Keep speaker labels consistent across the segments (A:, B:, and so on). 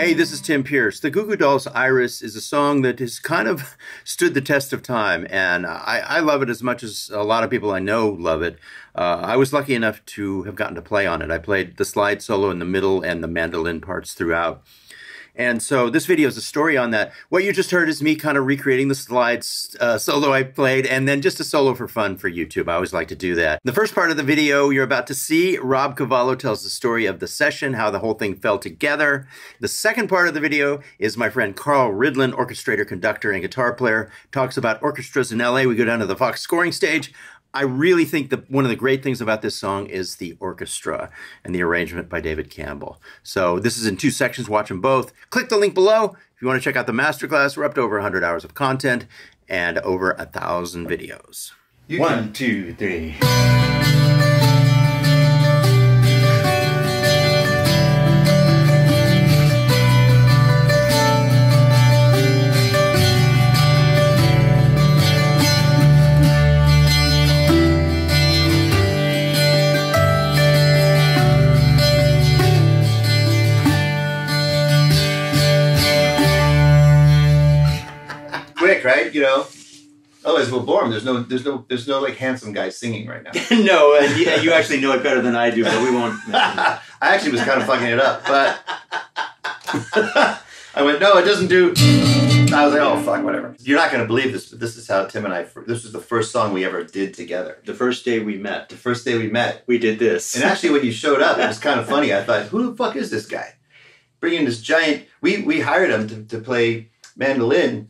A: Hey, this is Tim Pierce. The Goo Goo Dolls' Iris is a song that has kind of stood the test of time, and I love it as much as a lot of people I know love it. I was lucky enough to have gotten to play on it. I played the slide solo in the middle and the mandolin parts throughout. And so this video is a story on that. What you just heard is me kind of recreating the slides solo I played, and then just a solo for fun for YouTube. I always like to do that. The first part of the video you're about to see, Rob Cavallo tells the story of the session, how the whole thing fell together. The second part of the video is my friend Carl Ridlin, orchestrator, conductor, and guitar player, talks about orchestras in LA. We go down to the Fox scoring stage. I really think that one of the great things about this song is the orchestra and the arrangement by David Campbell. So this is in 2 sections. Watch them both. Click the link below if you want to check out the masterclass. We're up to over 100 hours of content and over 1,000 videos.
B: 1, 2, 3. Quick, right? You know, otherwise we'll bore them. There's no like handsome guy singing right now.
A: No, you actually know it better than I do, but we won't.
B: I actually was kind of fucking it up, but I went, no, it doesn't do. I was like, oh fuck, whatever. You're not gonna believe this, but this is how Tim and I. This was the first song we ever did together.
A: The first day we met.
B: The first day we met,
A: we did this.
B: And actually, when you showed up, it was kind of funny. I thought, who the fuck is this guy? Bringing this giant. We hired him to play mandolin.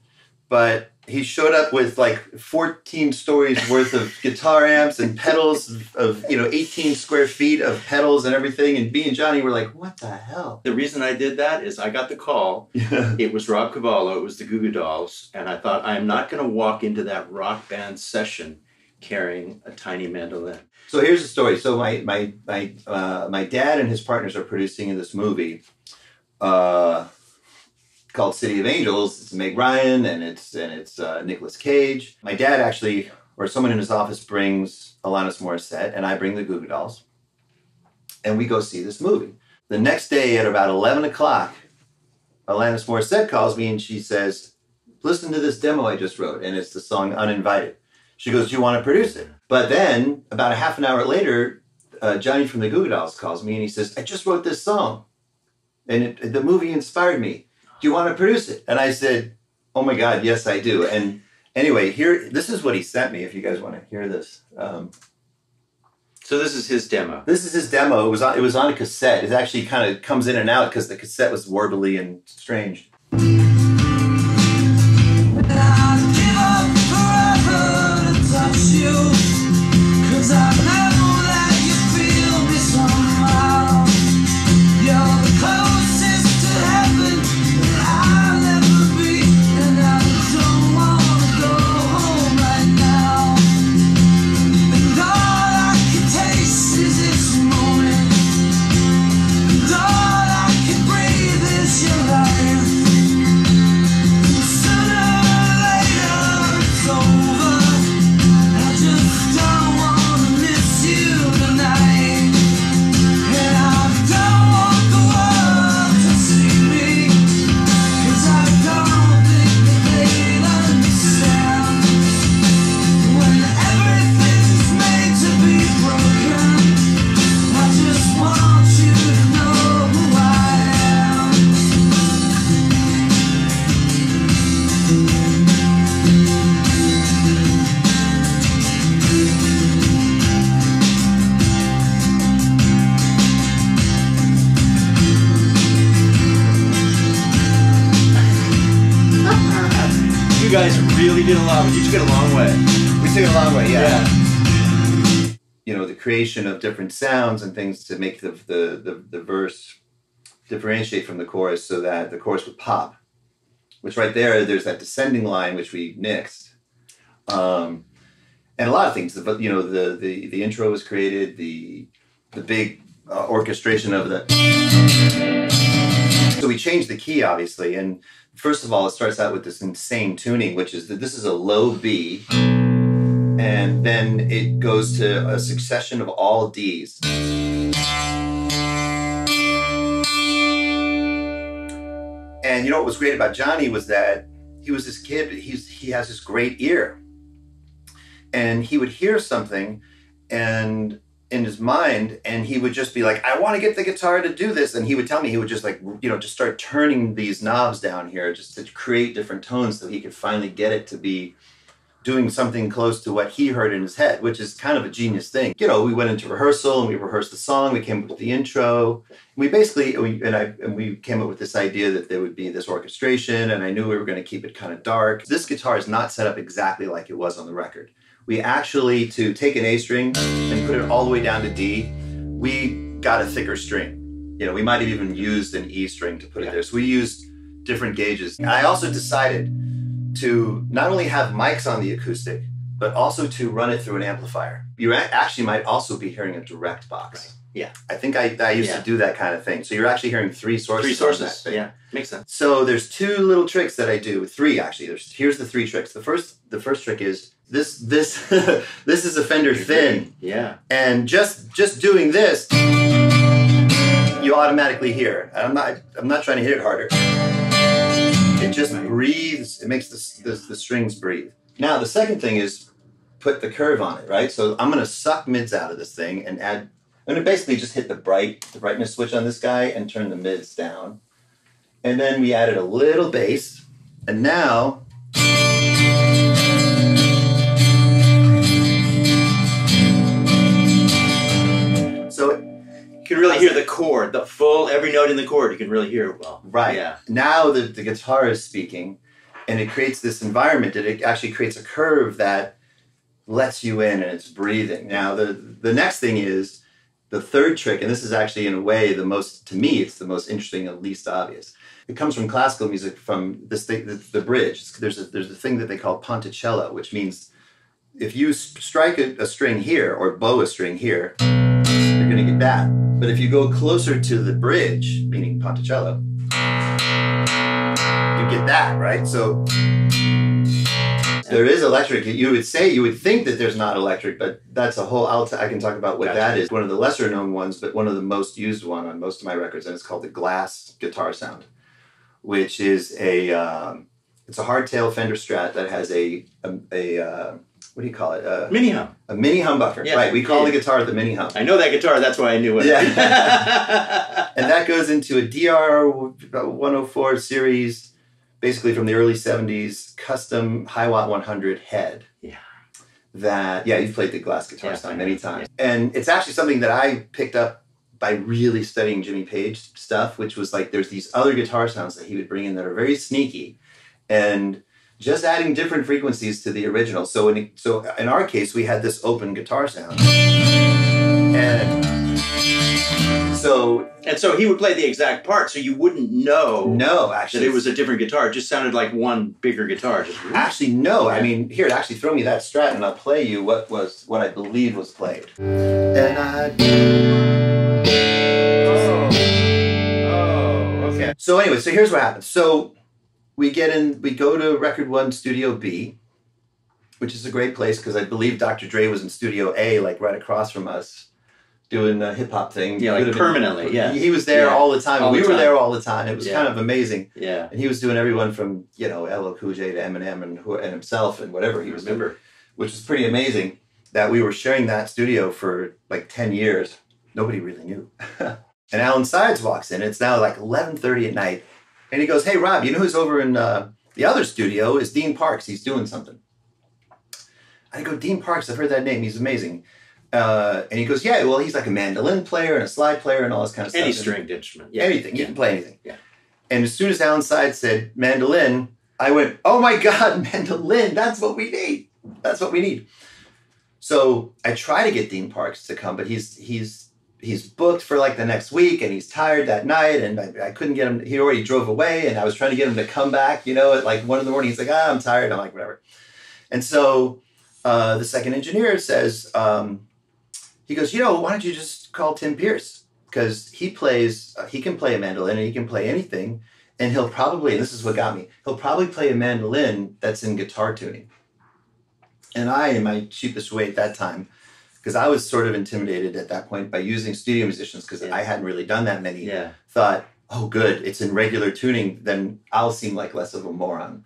B: But he showed up with like 14 stories worth of guitar amps and pedals of 18 square feet of pedals and everything. And B and Johnny were like, what the hell?
A: The reason I did that is I got the call. It was Rob Cavallo. It was the Goo Goo Dolls. And I thought, I'm not going to walk into that rock band session carrying a tiny mandolin.
B: So here's the story. So my dad and his partners are producing this movie. Called City of Angels. It's Meg Ryan and it's Nicolas Cage. My dad actually, or someone in his office, brings Alanis Morissette, and I bring the Goo Goo Dolls, and we go see this movie. The next day at about 11 o'clock, Alanis Morissette calls me and she says, "Listen to this demo I just wrote," and it's the song "Uninvited." She goes, "Do you want to produce it?" But then about a half an hour later, Johnny from the Goo Goo Dolls calls me and he says, "I just wrote this song, and the movie inspired me. Do you want to produce it?" And I said, "Oh my God, yes, I do." And anyway, this is what he sent me, if you guys want to hear this.
A: So this is his demo.
B: This is his demo. It was on a cassette. It actually kind of comes in and out because the cassette was warbly and strange.
A: You guys really did a lot. We each get a long way.
B: We took it a long way, yeah. You know, the creation of different sounds and things to make the verse differentiate from the chorus so that the chorus would pop. Which right there's that descending line which we nixed. And a lot of things. The intro was created, the big orchestration of the... So we changed the key, obviously, and first of all, it starts out with this insane tuning, which is that this is a low B, and then it goes to a succession of all Ds. And you know what was great about Johnny was that he was this kid, but he has this great ear. And he would hear something and in his mind, and he would just be like, I want to get the guitar to do this. And he would tell me, he would just like, you know, just start turning these knobs down here just to create different tones so he could finally get it to be doing something close to what he heard in his head, which is kind of a genius thing. You know, we went into rehearsal and we rehearsed the song. We came up with the intro. We basically, we came up with this idea that there would be this orchestration, and I knew we were going to keep it kind of dark. This guitar is not set up exactly like it was on the record. We actually, to take an A string and put it all the way down to D, we got a thicker string. You know, we might have even used an E string to put it there. So we used different gauges. And I also decided to not only have mics on the acoustic, but also to run it through an amplifier. You actually might also be hearing a direct box. Right.
A: Yeah.
B: I think I used to do that kind of thing. So you're actually hearing three sources.
A: Three sources.
B: On that thing.
A: Yeah, makes sense.
B: So there's two little tricks that I do. Three actually. Here's the three tricks. The first trick is this this is a Fender thin.
A: Yeah.
B: And just doing this, you automatically hear. I'm not trying to hit it harder. It just breathes. It makes the strings breathe. Now the second thing is put the curve on it, right? So I'm gonna suck mids out of this thing and add. I'm gonna basically just hit the brightness switch on this guy and turn the mids down. And then we added a little bass, and now so
A: you can really hear the chord, the full every note in the chord. You can really hear it well.
B: Right.
A: Yeah.
B: Now the guitar is speaking, and it creates this environment that it actually creates a curve that lets you in, and it's breathing. Now the next thing is the third trick, and this is actually in a way to me, it's the most interesting and least obvious. It comes from classical music, from this thing, the bridge. There's a thing that they call ponticello, which means if you strike a string here or bow a string here, you're going to get that. But if you go closer to the bridge, meaning ponticello, you get that, right? So there is electric. You would think that there's not electric, but that's a whole, I can talk about what that is. One of the lesser known ones, but one of the most used one on most of my records, and it's called the glass guitar sound, which is it's a hardtail Fender Strat that has a what do you call it?
A: Mini hum.
B: A mini humbucker. Yeah, right. We call the guitar the mini hum.
A: I know that guitar. That's why I knew it.
B: Yeah. And that goes into a DR 104 series, basically from the early 70s, custom high watt 100 head.
A: Yeah.
B: That, you've played the glass guitar sound many times. Yeah. And it's actually something that I picked up by really studying Jimmy Page stuff, which was like, there's these other guitar sounds that he would bring in that are very sneaky, and just adding different frequencies to the original. So in our case, we had this open guitar sound. And so
A: he would play the exact part, so you wouldn't know.
B: No, actually,
A: that it was a different guitar. It just sounded like one bigger guitar.
B: Actually, no. Yeah. I mean, here, actually, throw me that Strat, and I'll play you what I believe was played. And okay. So anyway, so here's what happens. So we go to Record One Studio B, which is a great place because I believe Dr. Dre was in Studio A, like right across from us, doing a hip hop thing.
A: Yeah, like permanently. Yeah,
B: he was there all the time. We were there all the time. It was kind of amazing.
A: Yeah,
B: and he was doing everyone from LL Cool J to Eminem and himself and whatever he was doing, which was pretty amazing. That we were sharing that studio for like 10 years. Nobody really knew. And Alan Sides walks in. It's now like 11:30 at night, and he goes, "Hey Rob, you know who's over in the other studio is Dean Parks. He's doing something." I go, "Dean Parks, I've heard that name. He's amazing." And he goes, "Yeah, well, he's like a mandolin player and a slide player and all this kind of stuff."
A: Any stringed instrument.
B: Yeah. Anything. He can play anything.
A: Yeah.
B: And as soon as Alan Sides said mandolin, I went, "Oh my God, mandolin, that's what we need. That's what we need." So I try to get Dean Parks to come, but he's booked for like the next week, and he's tired that night, and I couldn't get him. He already drove away, and I was trying to get him to come back, at like 1 a.m. He's like, "I'm tired." I'm like, "Whatever." And so the second engineer says, he goes, "Why don't you just call Tim Pierce? Because he can play a mandolin, and he can play anything, and he'll probably," and this is what got me, "he'll probably play a mandolin that's in guitar tuning." And I, in my sheepish way at that time, because I was sort of intimidated at that point by using studio musicians, because I hadn't really done that many, thought, oh, good, it's in regular tuning, then I'll seem like less of a moron.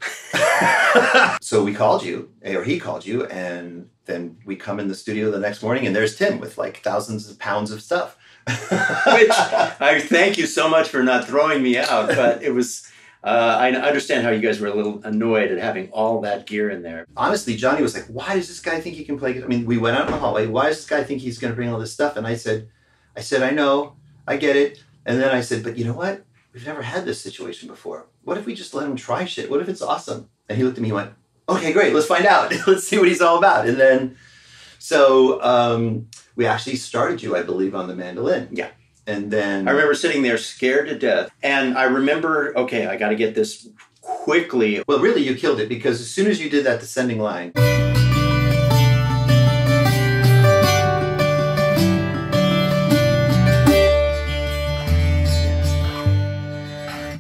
B: So we called you, or he called you, and then we come in the studio the next morning, and there's Tim with like thousands of pounds of stuff.
A: Which I thank you so much for not throwing me out, but it was, I understand how you guys were a little annoyed at having all that gear in there.
B: Honestly, Johnny was like, why does this guy think he can play guitar? I mean, we went out in the hallway, why does this guy think he's going to bring all this stuff? And I said, I know, I get it. And then I said, but you know what? We've never had this situation before. What if we just let him try shit? What if it's awesome? And he looked at me and went, okay, great, let's find out. Let's see what he's all about. And then, so we actually started you, I believe, on the mandolin.
A: Yeah.
B: And then
A: I remember sitting there scared to death. And I remember, okay, I got to get this quickly.
B: Well, really, you killed it, because as soon as you did that descending line,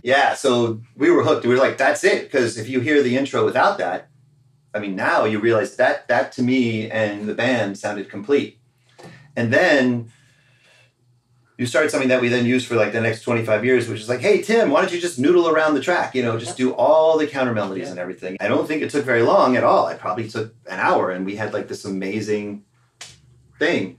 B: yeah, so we were hooked. We were like, that's it. Because if you hear the intro without that, I mean, now you realize that to me and the band sounded complete. And then you started something that we then used for like the next 25 years, which is like, hey, Tim, why don't you just noodle around the track? You know, just do all the counter melodies and everything. I don't think it took very long at all. It probably took an hour, and we had like this amazing thing.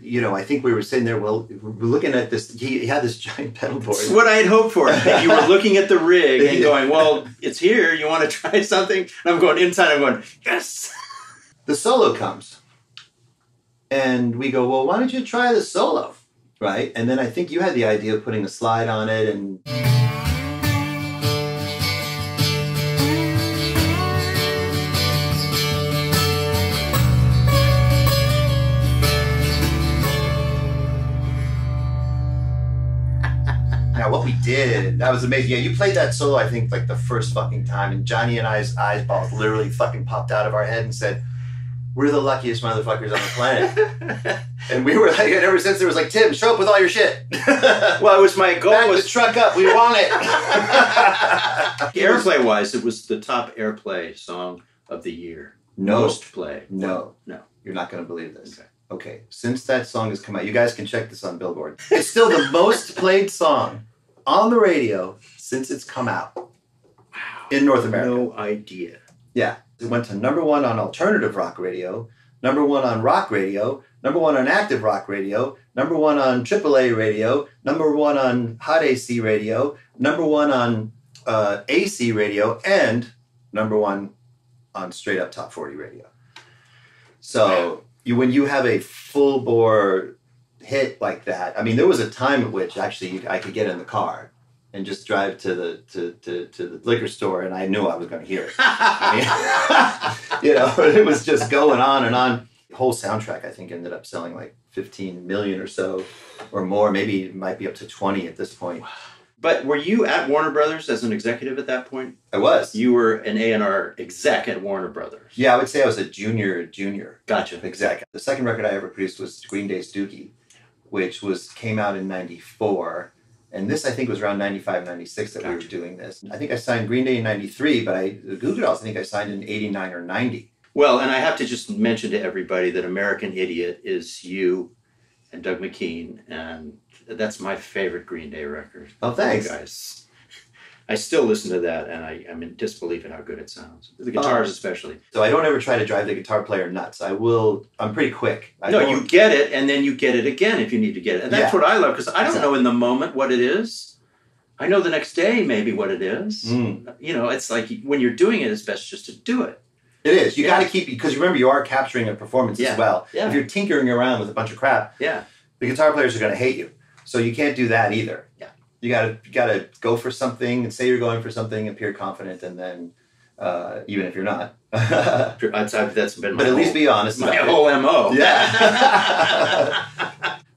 B: You know, I think we were sitting there, well, we're looking at this, he had this giant pedal board.
A: It's what I had hoped for. You were looking at the rig and going, well, it's here, you want to try something? And I'm going inside, I'm going, yes!
B: The solo comes. And we go, well, why don't you try the solo? Right? And then I think you had the idea of putting a slide on it, and now what we did, that was amazing. Yeah, you played that solo, I think, like the first fucking time, and Johnny and I's eyeballs literally fucking popped out of our head and said, we're the luckiest motherfuckers on the planet. And we were like, and ever since there was like, Tim, show up with all your shit.
A: Well, it was my goal.
B: Back the truck up, we want it.
A: Airplay-wise, it was the top airplay song of the year.
B: No.
A: Most play.
B: No.
A: No.
B: You're not going to believe this.
A: Okay.
B: Okay, since that song has come out, you guys can check this on Billboard. It's still the most played song on the radio since it's come out.
A: Wow.
B: In North America.
A: No idea.
B: Yeah. It went to #1 on alternative rock radio, #1 on rock radio, #1 on active rock radio, #1 on AAA radio, #1 on hot AC radio, #1 on AC radio, and #1 on straight up top 40 radio. So when you have a full bore hit like that, I mean, there was a time at which actually I could get in the car and just drive to the liquor store, and I knew I was going to hear it. I mean, you know, it was just going on and on. The whole soundtrack, I think, ended up selling like 15 million or so, or more. Maybe it might be up to 20 at this point.
A: But were you at Warner Brothers as an executive at that point?
B: I was.
A: You were an A&R exec at Warner Brothers.
B: Yeah, I would say I was a junior.
A: Gotcha.
B: Exec. The second record I ever produced was Green Day's Dookie, which came out in '94. And this, I think, was around 95, 96 that we were doing this. I think I signed Green Day in '93, but the Goo Goo Dolls, I think I signed in '89 or '90.
A: Well, and I have to just mention to everybody that American Idiot is you and Doug McKean, and that's my favorite Green Day record.
B: Oh, thanks.
A: You guys. I still listen to that, and I'm in disbelief at how good it sounds. The guitars especially.
B: So I don't ever try to drive the guitar player nuts. I'm pretty quick.
A: You get it, and then you get it again if you need to get it. And that's what I love, because I don't know in the moment what it is. I know the next day maybe what it is. Mm. You know, it's like when you're doing it, it's best just to do it.
B: It is. You got to keep, because remember, you are capturing a performance as well.
A: Yeah.
B: If you're tinkering around with a bunch of crap, the guitar players are going to hate you. So you can't do that either.
A: Yeah.
B: You gotta go for something and say you're going for something, appear confident, and then even if you're not,
A: that's been
B: but at least be honest.
A: My whole MO.
B: Yeah.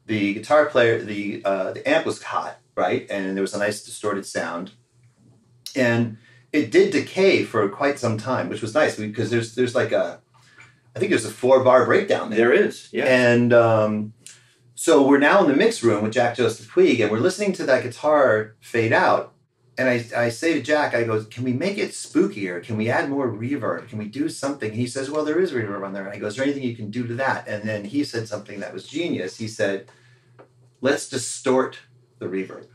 B: The guitar player, the amp was hot, right, and there was a nice distorted sound, and it did decay for quite some time, which was nice because there's like I think there's a 4-bar breakdown there.
A: There is, yeah,
B: and. So we're now in the mix room with Jack Joseph Puig, and we're listening to that guitar fade out. And I say to Jack, I go, can we make it spookier? Can we add more reverb? Can we do something? And he says, well, there is reverb on there. And I go, is there anything you can do to that? And then he said something that was genius. He said, let's distort the reverb.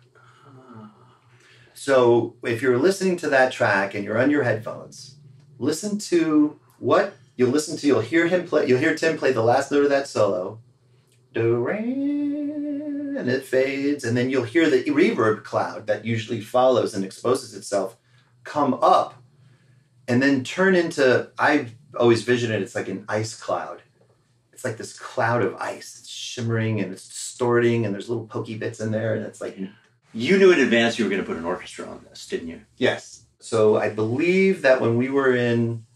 B: So if you're listening to that track and you're on your headphones, listen to what you'll listen to. You'll hear him play. You'll hear Tim play the last note of that solo. Do, re, and it fades, and then you'll hear the reverb cloud that usually follows and exposes itself come up, and then turn into. I've always visioned it. It's like an ice cloud. It's like this cloud of ice. It's shimmering and it's distorting, and there's little pokey bits in there, and it's like.
A: You knew in advance you were going to put an orchestra on this, didn't you?
B: Yes. So I believe that when we were in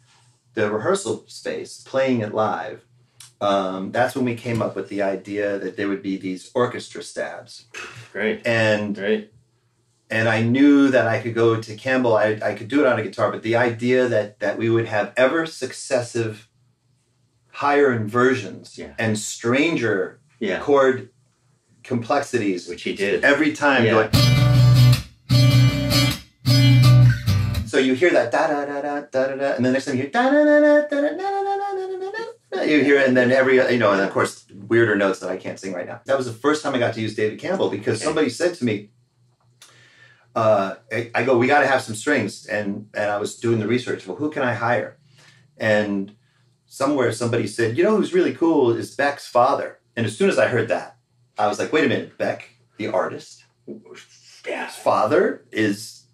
B: the rehearsal space playing it live, that's when we came up with the idea that there would be these orchestra stabs.
A: Great.
B: And I knew that I could go to Campbell. I could do it on a guitar, but the idea that we would have ever successive higher inversions and stranger chord complexities,
A: which he did
B: every time going. So you hear that da da da da da da da, and the next time you hear da da da da da da da da, you hear it, and then every and of course weirder notes that I can't sing right now. That was the first time I got to use David Campbell because somebody said to me, I go, we got to have some strings, and I was doing the research. Well, who can I hire? And somewhere somebody said, you know who's really cool is Beck's father. And as soon as I heard that, I was like, wait a minute, Beck, the artist, his father is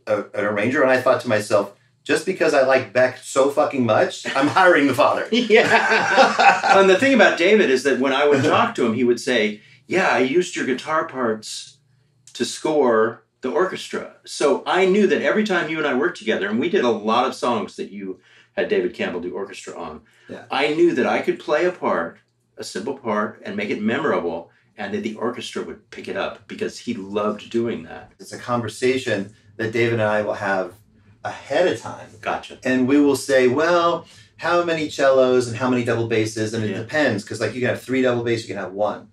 B: an arranger. And I thought to myself, just because I like Beck so fucking much, I'm hiring the father.
A: Yeah. And the thing about David is that when I would talk to him, he would say, yeah, I used your guitar parts to score the orchestra. So I knew that every time you and I worked together, and we did a lot of songs that you had David Campbell do orchestra on, I knew that I could play a simple part, and make it memorable, and that the orchestra would pick it up because he loved doing that.
B: It's a conversation that David and I will have ahead of time.
A: Gotcha.
B: And we will say, well, how many cellos and how many double basses? And it depends, because like you can have 3 double bass, you can have 1.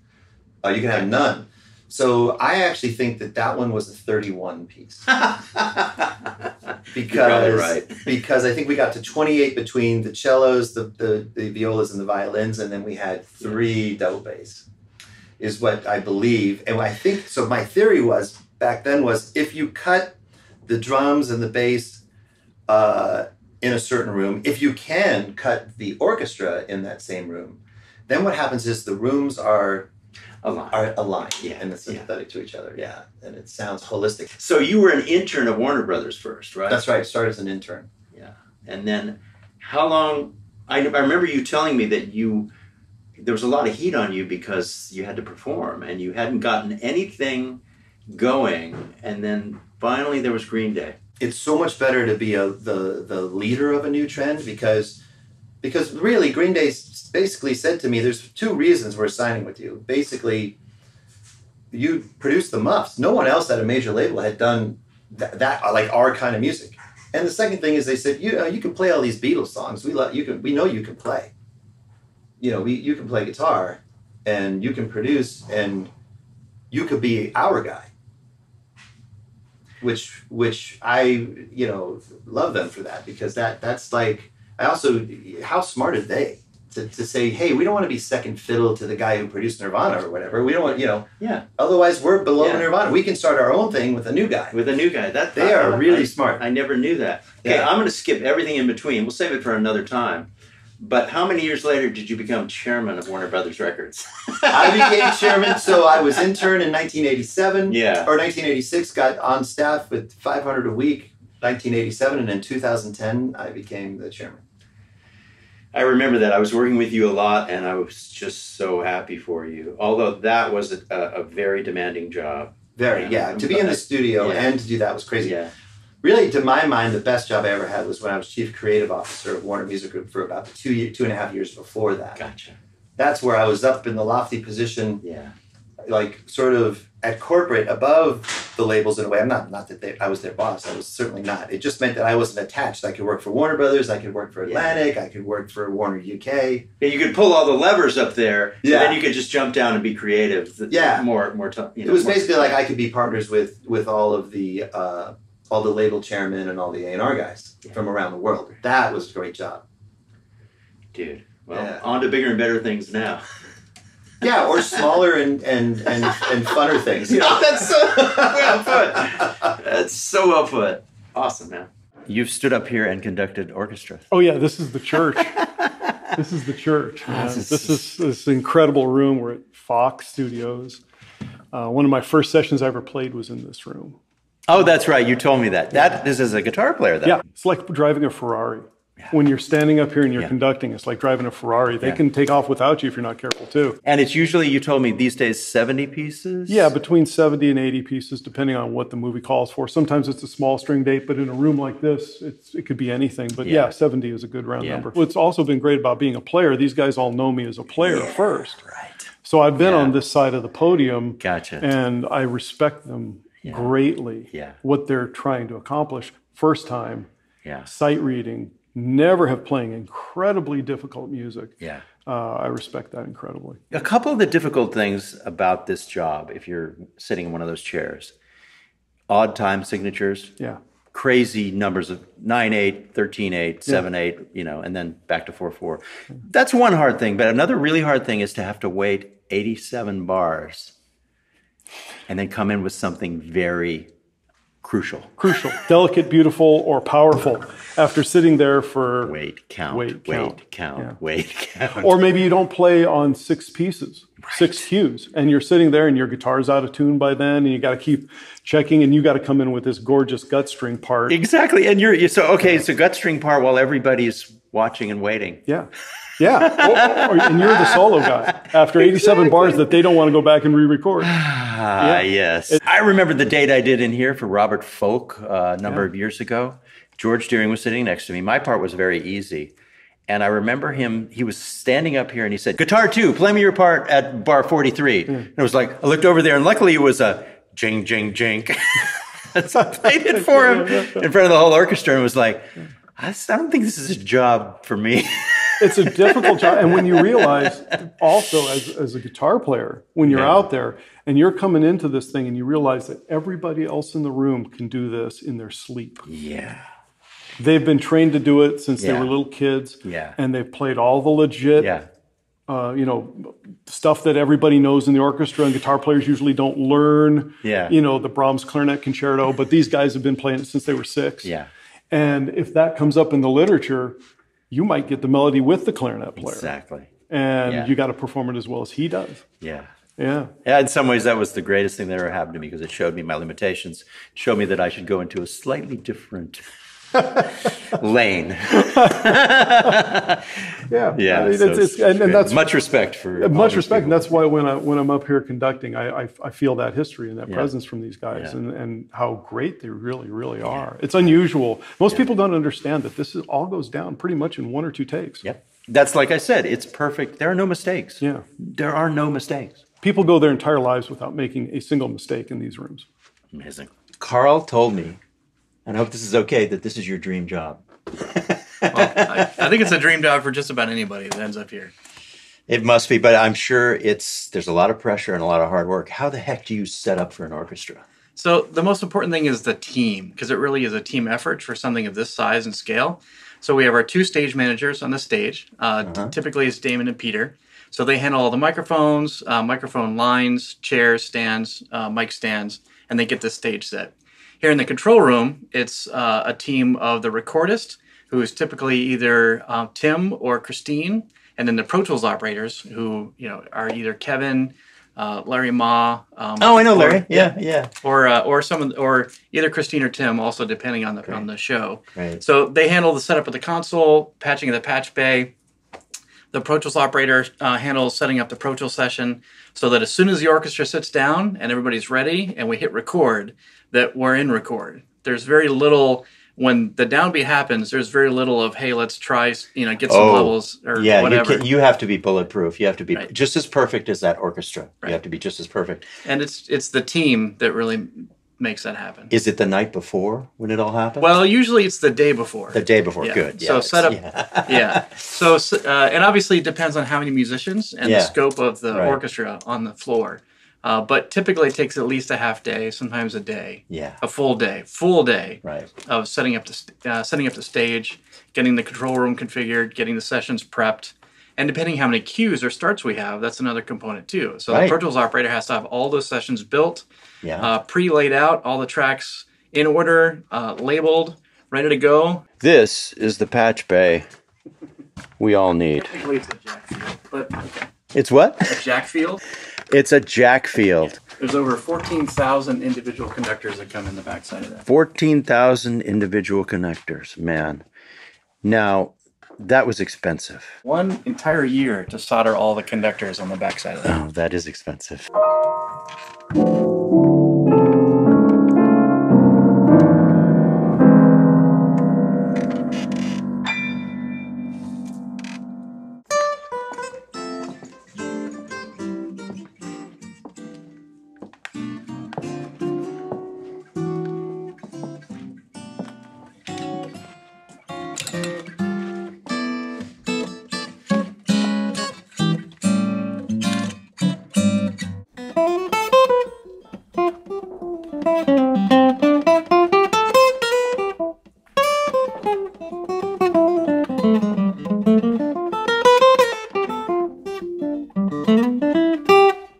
B: You can have none. So I actually think that one was a 31 piece. Because I think we got to 28 between the cellos, the violas, and the violins, and then we had 3 double bass, is what I believe. And I think, so my theory was, back then was, if you cut the drums and the bass in a certain room, if you can cut the orchestra in that same room, then what happens is the rooms are aligned and it's sympathetic to each other. Yeah. And it sounds holistic.
A: So you were an intern at Warner Brothers first, right?
B: That's right. I started as an intern.
A: Yeah. And then how long, I remember you telling me that there was a lot of heat on you because you had to perform and you hadn't gotten anything going. And then finally there was Green Day.
B: It's so much better to be the leader of a new trend because really Green Day basically said to me, there's 2 reasons we're signing with you. Basically, you produced the Muffs. No one else at a major label had done that like our kind of music. And the second thing is they said, you can play all these Beatles songs. We know you can play. You can play guitar and you can produce and you could be our guy. Which I, love them for that because that's like, I also, how smart are they to say, hey, we don't want to be second fiddle to the guy who produced Nirvana or whatever. We don't want, otherwise we're below Nirvana. We can start our own thing with a new guy. They are really smart.
A: I never knew that. Okay, I'm going to skip everything in between. We'll save it for another time. But how many years later did you become chairman of Warner Brothers Records?
B: I became chairman, so I was intern in 1987.
A: Yeah.
B: Or 1986, got on staff with 500 a week, 1987, and in 2010, I became the chairman.
A: I remember that. I was working with you a lot, and I was just so happy for you. Although that was a very demanding job.
B: Very, yeah. To be in the studio and to do that was crazy.
A: Yeah.
B: Really, to my mind, the best job I ever had was when I was chief creative officer of Warner Music Group for about 2.5 years before that.
A: Gotcha.
B: That's where I was up in the lofty position, like sort of at corporate above the labels in a way. I'm not that I was their boss. I was certainly not. It just meant that I wasn't attached. I could work for Warner Brothers. I could work for Atlantic. I could work for Warner UK.
A: Yeah, you could pull all the levers up there. Yeah. And then you could just jump down and be creative.
B: Yeah.
A: More tough.
B: It was basically like I could be partners with all of the label chairmen and all the A&R guys from around the world. That was a great job.
A: Dude. Well, on to bigger and better things now.
B: Yeah, or smaller and funner things. You know?
A: Oh, that's so well put. That's so well put. Awesome, man. You've stood up here and conducted orchestra.
C: Oh yeah, this is the church. This is the church. This is this incredible room. We're at Fox Studios. One of my first sessions I ever played was in this room.
A: Oh, that's right. You told me that. This is a guitar player, though.
C: Yeah, it's like driving a Ferrari. When you're standing up here and you're conducting, it's like driving a Ferrari. They can take off without you if you're not careful, too.
A: And it's usually, you told me, these days 70 pieces?
C: Yeah, between 70 and 80 pieces, depending on what the movie calls for. Sometimes it's a small string date, but in a room like this, it could be anything. But yeah, 70 is a good round number. What's also been great about being a player, these guys all know me as a player first.
A: Right.
C: So I've been on this side of the podium,
A: Gotcha.
C: and I respect them greatly, what they're trying to accomplish. First time, sight reading, never have playing incredibly difficult music.
A: Yeah.
C: I respect that incredibly.
A: A couple of the difficult things about this job, if you're sitting in one of those chairs, odd time signatures.
C: Yeah.
A: Crazy numbers of 9/8, 13/8, 7/8, you know, and then back to 4/4. That's one hard thing. But another really hard thing is to have to wait 87 bars and then come in with something very crucial.
C: Crucial, delicate, beautiful, or powerful. After sitting there for
A: wait, count.
C: Or maybe you don't play on 6 pieces, 6 cues, and you're sitting there and your guitar's out of tune by then, and you got to keep checking, and you got to come in with this gorgeous gut string part.
A: Exactly, and it's a gut string part while everybody's watching and waiting.
C: Yeah. Yeah, and you're the solo guy after 87 bars that they don't want to go back and re-record.
A: Yes. I remember the date I did in here for Robert Folk a number of years ago. George Deering was sitting next to me. My part was very easy. And I remember he was standing up here and he said, "Guitar 2, play me your part at bar 43. And it was like, I looked over there and luckily it was a jing, jing, jing. So I played it for him in front of the whole orchestra and was like, I don't think this is a job for me.
C: It's a difficult job. And when you realize also as a guitar player, when you're out there and you're coming into this thing and you realize that everybody else in the room can do this in their sleep.
A: Yeah.
C: They've been trained to do it since they were little kids.
A: Yeah.
C: And they've played all the legit, stuff that everybody knows in the orchestra, and guitar players usually don't learn, the Brahms Clarinet Concerto, but these guys have been playing it since they were 6.
A: Yeah.
C: And if that comes up in the literature, you might get the melody with the clarinet player.
A: Exactly.
C: And you got to perform it as well as he does.
A: Yeah.
C: Yeah.
A: Yeah, in some ways that was the greatest thing that ever happened to me because it showed me my limitations. It showed me that I should go into a slightly different lane.
C: Yeah. And that's
A: much respect for
C: much respect. And that's why when I'm up here conducting, I feel that history and that presence from these guys and how great they really, really are. It's unusual. Most people don't understand that this all goes down pretty much in 1 or 2 takes.
A: Yep. That's like I said, it's perfect. There are no mistakes.
C: Yeah.
A: There are no mistakes.
C: People go their entire lives without making a single mistake in these rooms.
A: Amazing. Carl told me, and I hope this is okay, that this is your dream job.
D: Well, I think it's a dream job for just about anybody that ends up here.
A: It must be, but I'm sure there's a lot of pressure and a lot of hard work. How the heck do you set up for an orchestra?
D: So the most important thing is the team, because it really is a team effort for something of this size and scale. So we have our 2 stage managers on the stage. Typically it's Damon and Peter. So they handle all the microphones, microphone lines, chairs, stands, mic stands, and they get the stage set. Here in the control room, it's a team of the recordist, who is typically either Tim or Christine, and then the Pro Tools operators, who are either Kevin, Larry Ma.
A: I know Larry. Yeah.
D: Or either Christine or Tim, also depending on the show.
A: Right.
D: So they handle the setup of the console, patching of the patch bay. The Pro Tools operator handles setting up the Pro Tools session, so that as soon as the orchestra sits down and everybody's ready and we hit record, that we're in record. There's very little. When the downbeat happens, there's very little of, hey, let's try, get some levels or whatever.
A: You have to be bulletproof. You have to be just as perfect as that orchestra. You have to be just as perfect.
D: And it's the team that really makes that happen.
A: Is it the night before when it all happens?
D: Well, usually it's the day before.
A: The day before, good.
D: So set up, So, and obviously it depends on how many musicians and the scope of the orchestra on the floor. But typically it takes at least a half day, sometimes a day.
A: Yeah.
D: A full day of setting up the stage, getting the control room configured, getting the sessions prepped, And depending how many cues or starts we have, that's another component too. So
A: Right.
D: the Pro Tools operator has to have all those sessions built,
A: Yeah.
D: pre-laid out, all the tracks in order, labeled, ready to go.
A: This is the patch bay we all need.
D: Technically it's a jack field, but okay.
A: It's what?
D: A jack field.
A: It's a jack field.
D: There's over 14,000 individual conductors that come in the backside of that.
A: 14,000 individual connectors, man. Now, that was expensive.
D: 1 entire year to solder all the conductors on the backside of that.
A: Oh, that is expensive.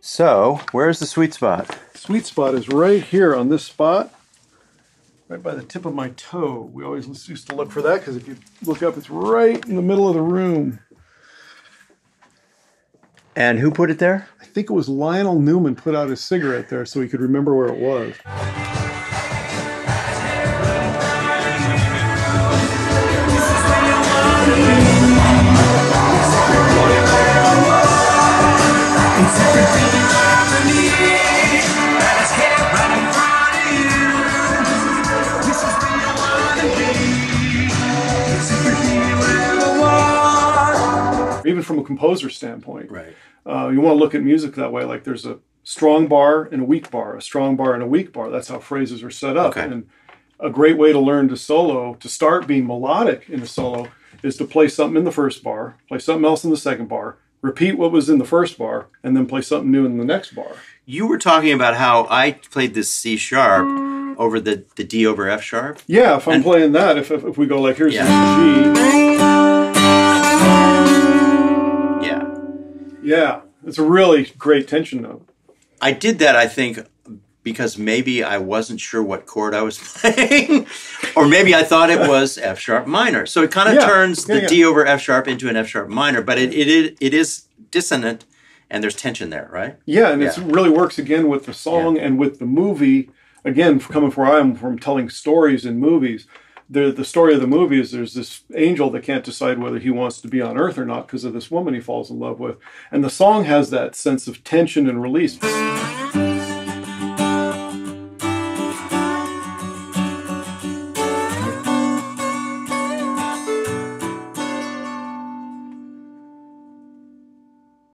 A: So, where's the sweet spot?
C: Sweet spot is right here on this spot, right by the tip of my toe. We always used to look for that because if you look up, it's right in the middle of the room.
A: And who put it there?
C: I think it was Lionel Newman put out his cigarette there so he could remember where it was. Even from a composer standpoint,
A: Right.
C: You want to look at music that way. Like there's a strong bar and a weak bar, a strong bar and a weak bar. That's how phrases are set up.
A: Okay.
C: And a great way to learn to solo, to start being melodic in a solo, is to play something in the first bar, play something else in the second bar, repeat what was in the first bar, and then play something new in the next bar.
A: You were talking about how I played this C sharp over the D over F sharp.
C: Yeah, if I'm playing that, if we go like, here's
A: Yeah.
C: the G.
A: Yeah.
C: Yeah, it's a really great tension note.
A: I did that, I think, because maybe I wasn't sure what chord I was playing, or maybe I thought it was F sharp minor. So it kind of turns the D over F sharp into an F sharp minor, but it is dissonant, and there's tension there, right?
C: Yeah, and it really works again with the song and with the movie. Again, coming from where I am from telling stories in movies, the story of the movie is there's this angel that can't decide whether he wants to be on Earth or not because of this woman he falls in love with. And the song has that sense of tension and release.